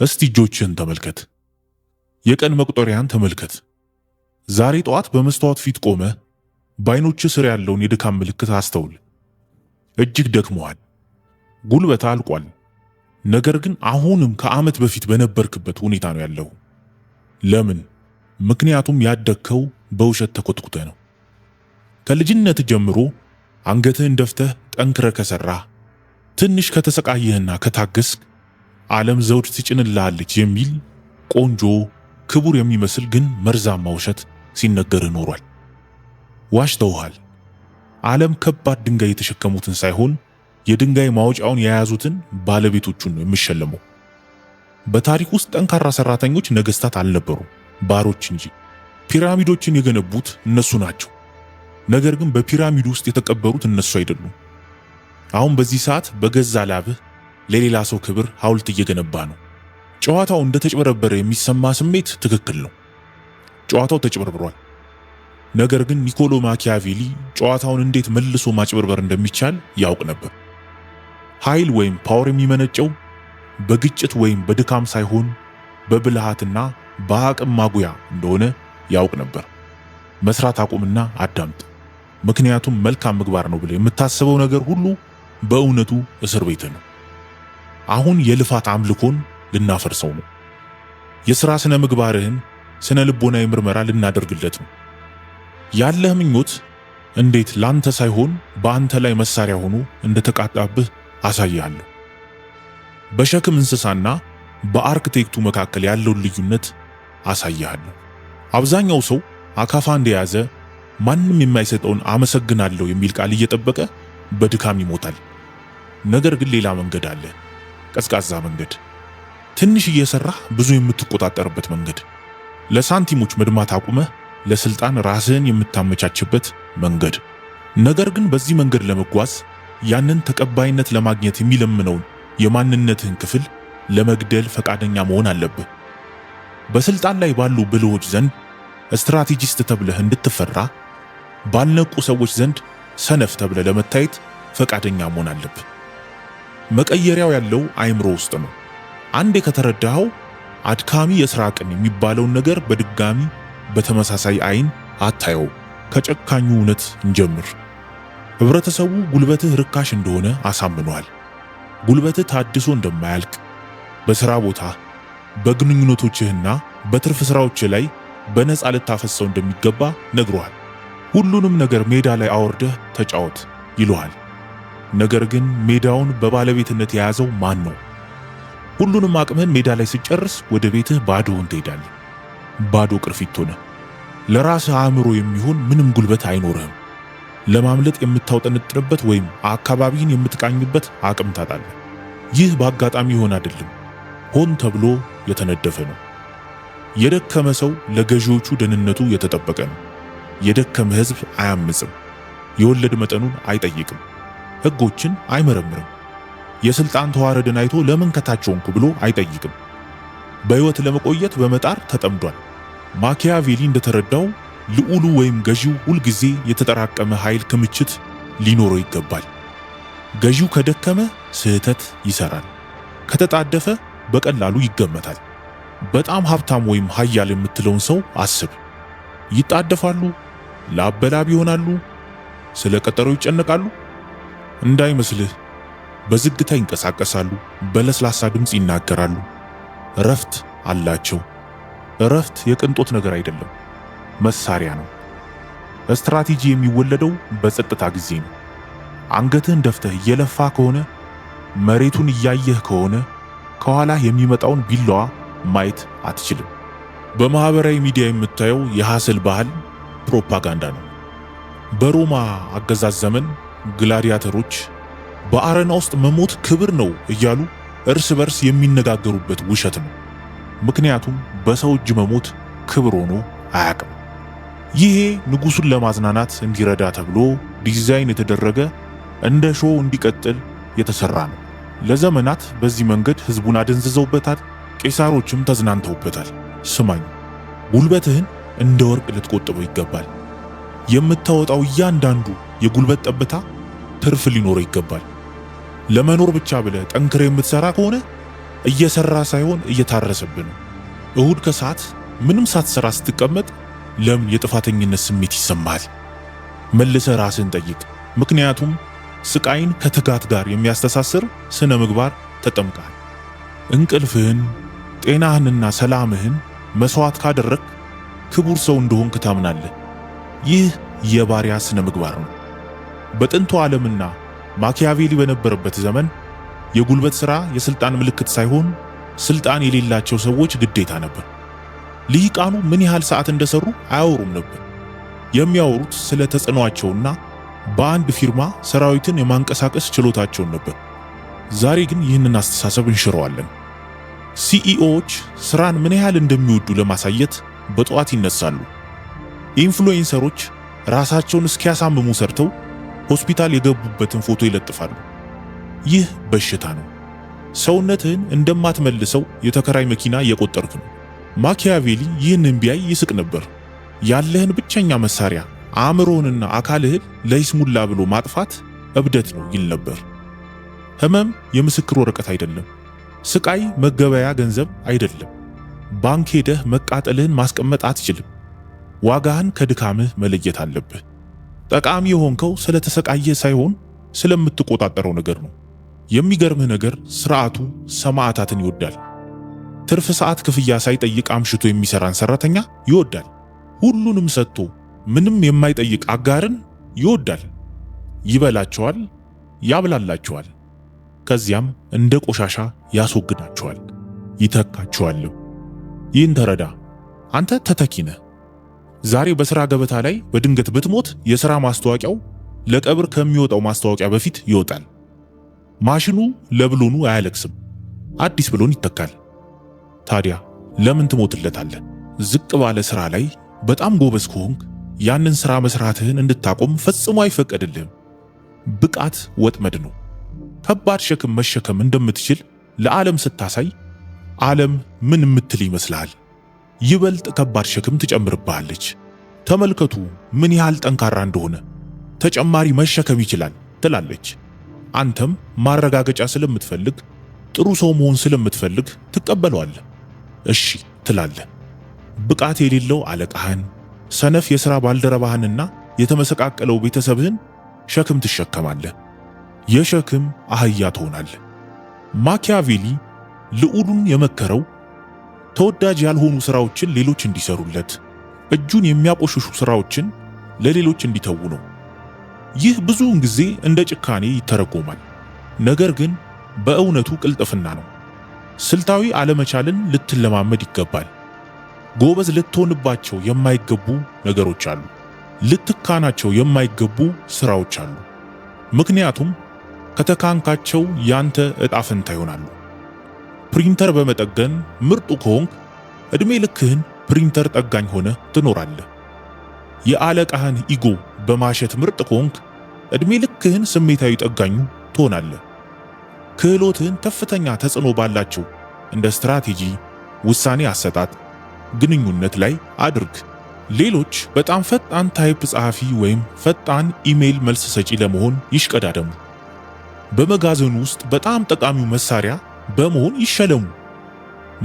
እስቲ እጆችህን ተመልከት። የቀን መቁጠሪያን ተመልከት። ዛሬ ጠዋት በመስተዋት ፊት ቆመ በዓይኖች ስር ያለውን የድካም ምልክት አስተውል። እጅግ ደክመዋል። ጉልበት አልቋል። ነገር ግን አሁንም ከዓመት በፊት በነበርክበት ሁኔታ ነው ያለው። ለምን? ምክንያቱም ያደግከው በውሸት ተኮትኩተህ ነው። ከልጅነት ጀምሮ አንገትህን ደፍተህ ጠንክረህ ከሰራህ፣ ትንሽ ከተሰቃየህና ከታገስክ ዓለም ዘውድ ትጭንልሃለች የሚል ቆንጆ ክቡር የሚመስል ግን መርዛማ ውሸት ሲነገርህ ኖሯል። ዋሽተውሃል። ዓለም ከባድ ድንጋይ የተሸከሙትን ሳይሆን የድንጋይ ማውጫውን የያዙትን ባለቤቶቹን ነው የሚሸለመው። በታሪክ ውስጥ ጠንካራ ሰራተኞች ነገስታት አልነበሩም፣ ባሮች እንጂ። ፒራሚዶችን የገነቡት እነሱ ናቸው። ነገር ግን በፒራሚድ ውስጥ የተቀበሩት እነሱ አይደሉም። አሁን በዚህ ሰዓት በገዛ ላብህ ለሌላ ሰው ክብር ሐውልት እየገነባ ነው። ጨዋታው እንደተጭበረበረ የሚሰማ ስሜት ትክክል ነው። ጨዋታው ተጭበርብሯል። ነገር ግን ኒኮሎ ማኪያቬሊ ጨዋታውን እንዴት መልሶ ማጭበርበር እንደሚቻል ያውቅ ነበር። ኃይል ወይም ፓወር የሚመነጨው በግጭት ወይም በድካም ሳይሆን በብልሃትና በአቅም ማጉያ እንደሆነ ያውቅ ነበር። መስራት አቁምና አዳምጥ። ምክንያቱም መልካም ምግባር ነው ብለህ የምታስበው ነገር ሁሉ በእውነቱ እስር ቤት ነው። አሁን የልፋት አምልኮን ልናፈርሰው ነው። የሥራ ስነ ምግባርህን ስነ ልቦናዊ ምርመራ ልናደርግለት ነው። ያለህ ምኞት እንዴት ላንተ ሳይሆን በአንተ ላይ መሳሪያ ሆኖ እንደተቃጣብህ አሳያለሁ። በሸክም እንስሳና በአርክቴክቱ መካከል ያለውን ልዩነት አሳያለሁ። አብዛኛው ሰው አካፋ እንደያዘ ማንም የማይሰጠውን አመሰግናለሁ የሚል ቃል እየጠበቀ በድካም ይሞታል። ነገር ግን ሌላ መንገድ አለ። ቀዝቃዛ መንገድ፣ ትንሽ እየሰራህ ብዙ የምትቆጣጠርበት መንገድ፣ ለሳንቲሞች መድማት አቁመህ ለስልጣን ራስህን የምታመቻችበት መንገድ። ነገር ግን በዚህ መንገድ ለመጓዝ ያንን ተቀባይነት ለማግኘት የሚለምነውን የማንነትህን ክፍል ለመግደል ፈቃደኛ መሆን አለብህ። በስልጣን ላይ ባሉ ብልሆች ዘንድ ስትራቴጂስት ተብለህ እንድትፈራ፣ ባልነቁ ሰዎች ዘንድ ሰነፍ ተብለህ ለመታየት ፈቃደኛ መሆን አለብህ። መቀየሪያው ያለው አይምሮ ውስጥ ነው። አንዴ ከተረዳኸው አድካሚ የሥራ ቀን የሚባለውን ነገር በድጋሚ በተመሳሳይ አይን አታየው። ከጨካኙ እውነት እንጀምር። ህብረተሰቡ ጉልበትህ ርካሽ እንደሆነ አሳምኗል። ጉልበትህ ታድሶ እንደማያልቅ፣ በሥራ ቦታ፣ በግንኙነቶችህና በትርፍ ሥራዎች ላይ በነፃ ልታፈሰው እንደሚገባ ነግሮሃል። ሁሉንም ነገር ሜዳ ላይ አወርደህ ተጫወት ይሉሃል። ነገር ግን ሜዳውን በባለቤትነት የያዘው ማን ነው? ሁሉንም አቅምህን ሜዳ ላይ ስጨርስ ወደ ቤትህ ባዶውን ትሄዳለህ። ባዶ ቅርፊት ሆነ። ለራስህ አእምሮ የሚሆን ምንም ጉልበት አይኖርህም። ለማምለጥ የምታውጠነጥንበት ወይም አካባቢን የምትቃኝበት አቅም ታጣለህ። ይህ በአጋጣሚ ይሆን አይደለም፣ ሆን ተብሎ የተነደፈ ነው። የደከመ ሰው ለገዢዎቹ ደህንነቱ የተጠበቀ ነው። የደከመ ሕዝብ አያምጽም። የወለድ መጠኑን አይጠይቅም። ሕጎችን አይመረምርም። የስልጣን ተዋረድን አይቶ ለምን ከታች ሆንኩ ብሎ አይጠይቅም። በሕይወት ለመቆየት በመጣር ተጠምዷል። ማኪያቬሊ እንደተረዳው ልዑሉ ወይም ገዢው ሁልጊዜ የተጠራቀመ ኃይል ክምችት ሊኖረው ይገባል። ገዢው ከደከመ ስህተት ይሰራል። ከተጣደፈ በቀላሉ ይገመታል። በጣም ሀብታም ወይም ኃያል የምትለውን ሰው አስብ። ይጣደፋሉ፣ ለአበላብ ይሆናሉ፣ ስለ ቀጠሮ ይጨነቃሉ። እንዳይመስልህ በዝግታ ይንቀሳቀሳሉ፣ በለስላሳ ድምፅ ይናገራሉ። እረፍት አላቸው። እረፍት የቅንጦት ነገር አይደለም፣ መሳሪያ ነው። ስትራቴጂ የሚወለደው በጸጥታ ጊዜ ነው። አንገትህን ደፍተህ እየለፋ ከሆነ፣ መሬቱን እያየህ ከሆነ ከኋላህ የሚመጣውን ቢላዋ ማየት አትችልም። በማህበራዊ ሚዲያ የምታየው የሐሰል ባህል ፕሮፓጋንዳ ነው። በሮማ አገዛዝ ዘመን ግላዲያተሮች በአረና ውስጥ መሞት ክብር ነው እያሉ እርስ በርስ የሚነጋገሩበት ውሸት ነው። ምክንያቱም በሰው እጅ መሞት ክብር ሆኖ አያውቅም። ይሄ ንጉሱን ለማዝናናት እንዲረዳ ተብሎ ዲዛይን የተደረገ እንደ ሾው እንዲቀጥል የተሰራ ነው። ለዘመናት በዚህ መንገድ ህዝቡን አደንዝዘውበታል። ቄሳሮችም ተዝናንተውበታል። ስማኝ፣ ጉልበትህን እንደ ወርቅ ልትቆጥበው ይገባል። የምታወጣው እያንዳንዱ የጉልበት ጠብታ ትርፍ ሊኖረው ይገባል። ለመኖር ብቻ ብለህ ጠንክረህ የምትሰራ ከሆነ እየሰራ ሳይሆን እየታረሰብህ ነው። እሁድ ከሰዓት ምንም ሳትሰራ ስትቀመጥ ለምን የጥፋተኝነት ስሜት ይሰማሃል? መልሰህ ራስህን ጠይቅ። ምክንያቱም ስቃይን ከትጋት ጋር የሚያስተሳስር ስነ ምግባር ተጠምቀሃል። እንቅልፍህን፣ ጤናህንና ሰላምህን መስዋዕት ካደረግ ክቡር ሰው እንደሆንክ ታምናለህ። ይህ የባሪያ ስነ ምግባር ነው። በጥንቱ ዓለምና ማኪያቬሊ በነበረበት ዘመን የጉልበት ሥራ የሥልጣን ምልክት ሳይሆን ሥልጣን የሌላቸው ሰዎች ግዴታ ነበር። ልሂቃኑ ምን ያህል ሰዓት እንደሰሩ አያወሩም ነበር። የሚያወሩት ስለ ተጽዕኖአቸውና በአንድ ፊርማ ሰራዊትን የማንቀሳቀስ ችሎታቸውን ነበር። ዛሬ ግን ይህንን አስተሳሰብ እንሽረዋለን። ሲኢኦዎች ስራን ምን ያህል እንደሚወዱ ለማሳየት በጠዋት ይነሳሉ። ኢንፍሉዌንሰሮች ራሳቸውን እስኪያሳምሙ ሰርተው ሆስፒታል የገቡበትን ፎቶ ይለጥፋሉ። ይህ በሽታ ነው። ሰውነትህን እንደማትመልሰው የተከራይ መኪና እየቆጠርክ ነው። ማኪያቬሊ ይህንን ቢያይ ይስቅ ነበር። ያለህን ብቸኛ መሳሪያ አእምሮህንና አካልህን ለይስሙላ ብሎ ማጥፋት እብደት ነው ይል ነበር። ህመም የምስክር ወረቀት አይደለም። ስቃይ መገበያ ገንዘብ አይደለም። ባንክ ሄደህ መቃጠልህን ማስቀመጥ አትችልም። ዋጋህን ከድካምህ መለየት አለብህ። ጠቃሚ የሆንከው ስለተሰቃየህ ሳይሆን ስለምትቆጣጠረው ነገር ነው። የሚገርምህ ነገር ስርዓቱ ሰማዕታትን ይወዳል። ትርፍ ሰዓት ክፍያ ሳይጠይቅ አምሽቶ የሚሰራን ሰራተኛ ይወዳል። ሁሉንም ሰጥቶ ምንም የማይጠይቅ አጋርን ይወዳል። ይበላቸዋል፣ ያብላላቸዋል። ከዚያም እንደ ቆሻሻ ያስወግዳቸዋል፣ ይተካቸዋል። ይህን ተረዳ። አንተ ተተኪ ነህ። ዛሬ በሥራ ገበታ ላይ በድንገት ብትሞት የሥራ ማስታወቂያው ለቀብር ከሚወጣው ማስታወቂያ በፊት ይወጣል። ማሽኑ ለብሎኑ አያለቅስም፣ አዲስ ብሎን ይተካል። ታዲያ ለምን ትሞትለታለህ? ዝቅ ባለ ሥራ ላይ በጣም ጎበዝ ከሆንክ ያንን ሥራ መስራትህን እንድታቆም ፈጽሞ አይፈቀድልህም። ብቃት ወጥመድ ነው። ከባድ ሸክም መሸከም እንደምትችል ለዓለም ስታሳይ ዓለም ምን የምትል ይመስልሃል? ይበልጥ ከባድ ሸክም ትጨምርብሃለች። ተመልከቱ ምን ያህል ጠንካራ እንደሆነ፣ ተጨማሪ መሸከም ይችላል ትላለች። አንተም ማረጋገጫ ስለምትፈልግ፣ ጥሩ ሰው መሆን ስለምትፈልግ ትቀበለዋለህ። እሺ ትላለህ። ብቃት የሌለው አለቃህን፣ ሰነፍ የሥራ ባልደረባህንና የተመሰቃቀለው ቤተሰብህን ሸክም ትሸከማለህ። የሸክም አህያ ትሆናለህ። ማኪያቬሊ ልዑሉን የመከረው ተወዳጅ ያልሆኑ ሥራዎችን ሌሎች እንዲሰሩለት፣ እጁን የሚያቆሽሹ ሥራዎችን ለሌሎች እንዲተዉ ነው። ይህ ብዙውን ጊዜ እንደ ጭካኔ ይተረጎማል። ነገር ግን በእውነቱ ቅልጥፍና ነው። ስልታዊ አለመቻልን ልትለማመድ ይገባል። ጎበዝ ልትሆንባቸው የማይገቡ ነገሮች አሉ። ልትካናቸው የማይገቡ ሥራዎች አሉ። ምክንያቱም ከተካንካቸው ያንተ ዕጣ ፈንታ ይሆናሉ። ፕሪንተር በመጠገን ምርጡ ከሆንክ ዕድሜ ልክህን ፕሪንተር ጠጋኝ ሆነ ትኖራለህ። የአለቃህን ኢጎ በማሸት ምርጥ ከሆንክ ዕድሜ ልክህን ስሜታዊ ጠጋኙ ትሆናለህ። ክህሎትህን ከፍተኛ ተጽዕኖ ባላቸው እንደ ስትራቴጂ፣ ውሳኔ አሰጣጥ፣ ግንኙነት ላይ አድርግ። ሌሎች በጣም ፈጣን ታይፕ ጸሐፊ ወይም ፈጣን ኢሜይል መልስ ሰጪ ለመሆን ይሽቀዳደሙ። በመጋዘኑ ውስጥ በጣም ጠቃሚው መሳሪያ በመሆን ይሸለሙ።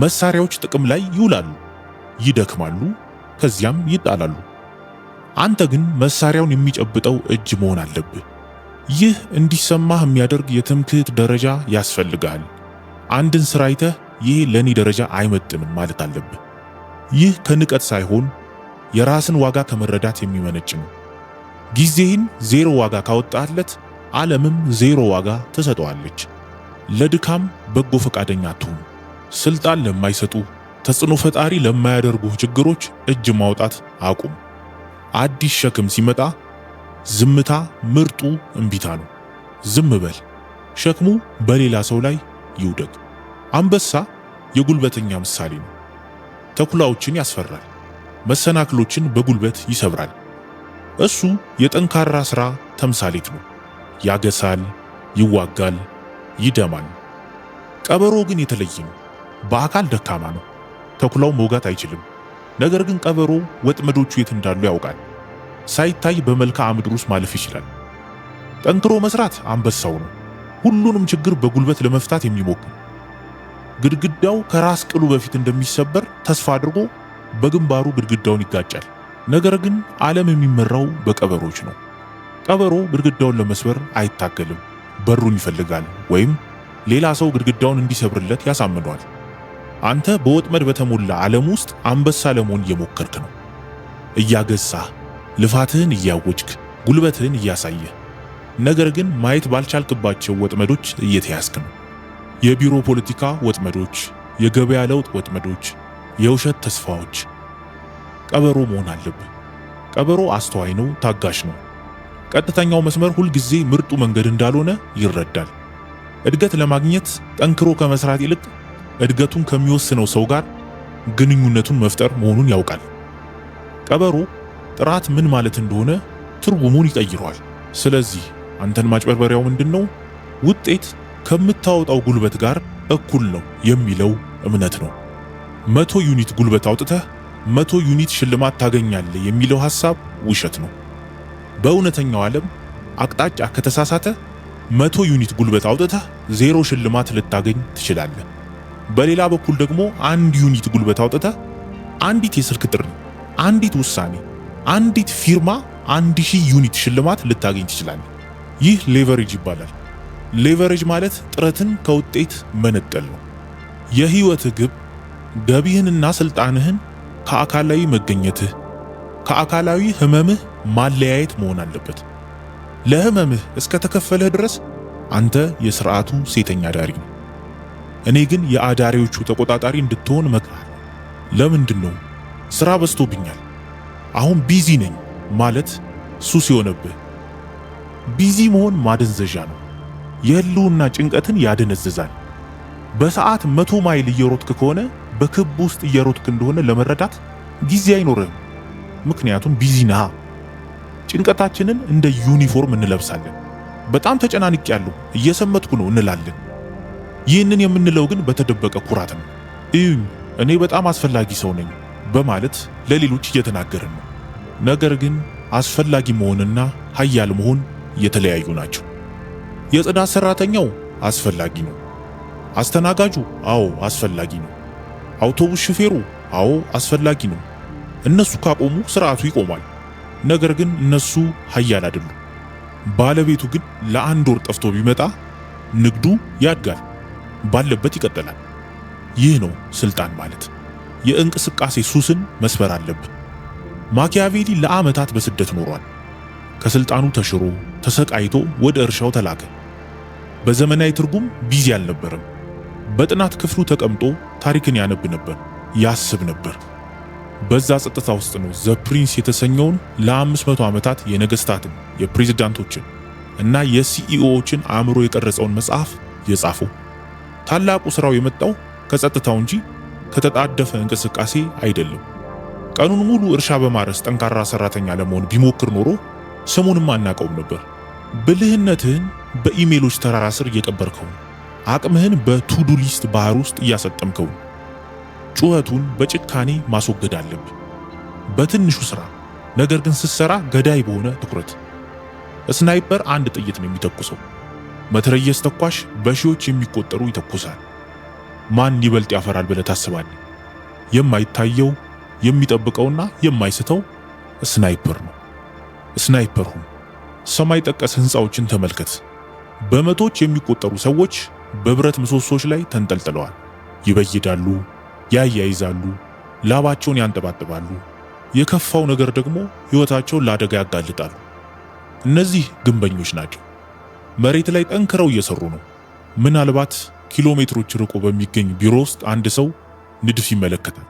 መሳሪያዎች ጥቅም ላይ ይውላሉ፣ ይደክማሉ፣ ከዚያም ይጣላሉ። አንተ ግን መሳሪያውን የሚጨብጠው እጅ መሆን አለብህ። ይህ እንዲሰማህ የሚያደርግ የትምክህት ደረጃ ያስፈልጋል። አንድን ሥራ አይተህ ይህ ለኔ ደረጃ አይመጥንም ማለት አለብህ። ይህ ከንቀት ሳይሆን የራስን ዋጋ ከመረዳት የሚመነጭ ነው። ጊዜህን ዜሮ ዋጋ ካወጣለት ዓለምም ዜሮ ዋጋ ትሰጠዋለች። ለድካም በጎ ፈቃደኛ አትሁን። ስልጣን ለማይሰጡ ተጽዕኖ ፈጣሪ ለማያደርጉ ችግሮች እጅ ማውጣት አቁም። አዲስ ሸክም ሲመጣ ዝምታ ምርጡ እምቢታ ነው። ዝም በል፣ ሸክሙ በሌላ ሰው ላይ ይውደቅ። አንበሳ የጉልበተኛ ምሳሌ ነው። ተኩላዎችን ያስፈራል፣ መሰናክሎችን በጉልበት ይሰብራል። እሱ የጠንካራ ሥራ ተምሳሌት ነው። ያገሳል፣ ይዋጋል፣ ይደማል። ቀበሮ ግን የተለየ ነው። በአካል ደካማ ነው። ተኩላው መውጋት አይችልም። ነገር ግን ቀበሮ ወጥመዶቹ የት እንዳሉ ያውቃል። ሳይታይ በመልክዓ ምድር ውስጥ ማለፍ ይችላል። ጠንክሮ መስራት አንበሳው ነው። ሁሉንም ችግር በጉልበት ለመፍታት የሚሞክር ግድግዳው ከራስ ቅሉ በፊት እንደሚሰበር ተስፋ አድርጎ በግንባሩ ግድግዳውን ይጋጫል። ነገር ግን ዓለም የሚመራው በቀበሮች ነው። ቀበሮ ግድግዳውን ለመስበር አይታገልም፣ በሩን ይፈልጋል ወይም ሌላ ሰው ግድግዳውን እንዲሰብርለት ያሳምነዋል። አንተ በወጥመድ በተሞላ ዓለም ውስጥ አንበሳ ለመሆን እየሞከርክ ነው። እያገሳህ፣ ልፋትህን እያወጅክ፣ ጉልበትህን እያሳየህ፣ ነገር ግን ማየት ባልቻልክባቸው ወጥመዶች እየተያዝክ ነው። የቢሮ ፖለቲካ ወጥመዶች፣ የገበያ ለውጥ ወጥመዶች፣ የውሸት ተስፋዎች። ቀበሮ መሆን አለብህ። ቀበሮ አስተዋይ ነው፣ ታጋሽ ነው። ቀጥተኛው መስመር ሁልጊዜ ምርጡ መንገድ እንዳልሆነ ይረዳል። እድገት ለማግኘት ጠንክሮ ከመስራት ይልቅ እድገቱን ከሚወስነው ሰው ጋር ግንኙነቱን መፍጠር መሆኑን ያውቃል። ቀበሮ ጥራት ምን ማለት እንደሆነ ትርጉሙን ይቀይረዋል። ስለዚህ አንተን ማጭበርበሪያው ምንድነው? ውጤት ከምታወጣው ጉልበት ጋር እኩል ነው የሚለው እምነት ነው። 100 ዩኒት ጉልበት አውጥተህ 100 ዩኒት ሽልማት ታገኛለህ የሚለው ሐሳብ ውሸት ነው። በእውነተኛው ዓለም አቅጣጫ ከተሳሳተ 100 ዩኒት ጉልበት አውጥተህ 0 ሽልማት ልታገኝ ትችላለህ። በሌላ በኩል ደግሞ 1 ዩኒት ጉልበት አውጥተህ አንዲት የስልክ ጥሪ፣ አንዲት ውሳኔ፣ አንዲት ፊርማ 1000 ዩኒት ሽልማት ልታገኝ ትችላለህ። ይህ ሌቨሬጅ ይባላል። ሌቨሬጅ ማለት ጥረትን ከውጤት መነጠል ነው። የህይወትህ ግብ ገቢህንና ስልጣንህን ከአካላዊ መገኘትህ፣ ከአካላዊ ህመምህ ማለያየት መሆን አለበት። ለህመምህ እስከ ተከፈለህ ድረስ አንተ የሥርዓቱ ሴተኛ አዳሪ ነው። እኔ ግን የአዳሪዎቹ ተቆጣጣሪ እንድትሆን እመክርሃለሁ። ለምንድን ነው ሥራ በዝቶብኛል፣ አሁን ቢዚ ነኝ ማለት ሱስ የሆነብህ? ቢዚ መሆን ማደንዘዣ ነው። የህልውና ጭንቀትን ያደነዝዛል። በሰዓት 100 ማይል እየሮጥክ ከሆነ በክብ ውስጥ እየሮጥክ እንደሆነ ለመረዳት ጊዜ አይኖርህም። ምክንያቱም ቢዚ ነህ። ጭንቀታችንን እንደ ዩኒፎርም እንለብሳለን። በጣም ተጨናንቄያለሁ፣ እየሰመጥኩ ነው እንላለን። ይህንን የምንለው ግን በተደበቀ ኩራት ነው። እዩኝ፣ እኔ በጣም አስፈላጊ ሰው ነኝ በማለት ለሌሎች እየተናገርን ነው። ነገር ግን አስፈላጊ መሆንና ኃያል መሆን የተለያዩ ናቸው። የጽዳት ሰራተኛው አስፈላጊ ነው። አስተናጋጁ አዎ አስፈላጊ ነው። አውቶቡስ ሹፌሩ አዎ አስፈላጊ ነው። እነሱ ካቆሙ ስርዓቱ ይቆማል። ነገር ግን እነሱ ኃያል አይደሉም። ባለቤቱ ግን ለአንድ ወር ጠፍቶ ቢመጣ ንግዱ ያድጋል፣ ባለበት ይቀጥላል። ይህ ነው ስልጣን ማለት። የእንቅስቃሴ ሱስን መስበር አለብን። ማኪያቬሊ ለዓመታት በስደት ኖሯል። ከስልጣኑ ተሽሮ ተሰቃይቶ ወደ እርሻው ተላከ። በዘመናዊ ትርጉም ቢዚ አልነበረም። በጥናት ክፍሉ ተቀምጦ ታሪክን ያነብ ነበር፣ ያስብ ነበር። በዛ ጸጥታ ውስጥ ነው ዘ ፕሪንስ የተሰኘውን ለ500 ዓመታት የነገስታትን የፕሬዝዳንቶችን እና የሲኢኦዎችን አእምሮ የቀረጸውን መጽሐፍ የጻፈው። ታላቁ ስራው የመጣው ከጸጥታው እንጂ ከተጣደፈ እንቅስቃሴ አይደለም። ቀኑን ሙሉ እርሻ በማረስ ጠንካራ ሰራተኛ ለመሆን ቢሞክር ኖሮ ስሙንም አናቀውም ነበር። ብልህነትህን በኢሜሎች ተራራ ስር እየቀበርከው፣ አቅምህን በቱዱ ሊስት ባህር ውስጥ እያሰጠምከው። ጩኸቱን በጭካኔ ማስወገድ አለብህ፣ በትንሹ ስራ፣ ነገር ግን ስትሰራ ገዳይ በሆነ ትኩረት። ስናይፐር አንድ ጥይት ነው የሚተኩሰው። መትረየስ ተኳሽ በሺዎች የሚቆጠሩ ይተኩሳል። ማን ይበልጥ ያፈራል ብለህ ታስባለህ? የማይታየው የሚጠብቀውና የማይስተው ስናይፐር ነው። ስናይፐር ሁን። ሰማይ ጠቀስ ህንፃዎችን ተመልከት። በመቶዎች የሚቆጠሩ ሰዎች በብረት ምሰሶች ላይ ተንጠልጥለዋል። ይበይዳሉ፣ ያያይዛሉ፣ ላባቸውን ያንጠባጥባሉ። የከፋው ነገር ደግሞ ህይወታቸውን ለአደጋ ያጋልጣሉ። እነዚህ ግንበኞች ናቸው። መሬት ላይ ጠንክረው እየሰሩ ነው። ምናልባት ኪሎሜትሮች ርቆ በሚገኝ ቢሮ ውስጥ አንድ ሰው ንድፍ ይመለከታል።